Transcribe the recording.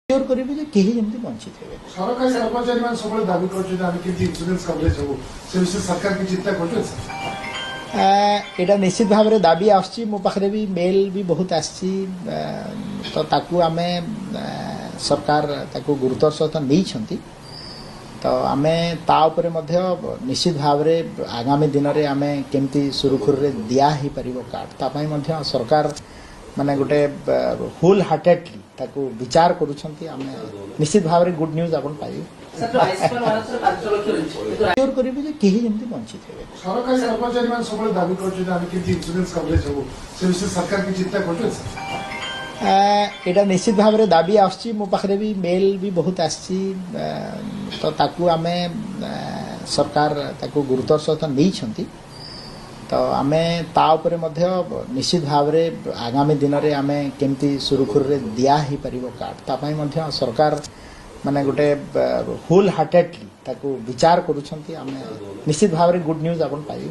sure करिबे जे केही जेमति वंचित हेबे सरकारी कर्मचारी मान सबले दाबी करछन आमे केमति इंश्योरेंस कवरेज हो से विषय सरकार की चिंता करछन एटा निश्चित भाव में दाबी आछि मो पाखरे भी मेल भी बहुत आछि तो ताकू आमे सरकार ताकू गुरुत्वर सहित नहीं छंती तो आमे ता उपरे मध्य निश्चित भाव में आगामी दिन रे आमे केमति सुरुखुर रे दिया ही परिबो कार्ड ता पई मध्य सरकार माने गोटे होल हार्टेडली ताकू विचार करूछंती आमे निश्चित भाव में गुड न्यूज आपन पाई सियोर करिबे जे केही जेमति वंचित हेबे सरकारी कर्मचारी मान सबले दाबी करछन आमे केमति इंश्योरेंस कवरेज हो से विषय सरकार की चिंता करछन एटा निश्चित भाव में दाबी आछि मो पाखरे भी मेल भी बहुत आछि तो ताकू आमे सरकार ताकू गुरुत्वर सहित नहीं छंती तो आमे ता उपरे मध्य निश्चित भाव में आगामी दिन रे आमे केमति सुरुखुर रे दिया ही परिबो कार्ड ता पई मध्य सरकार माने गोटे होल हार्टेडली ताकू विचार करूछंती आमे निश्चित भाव में गुड न्यूज आपन पाई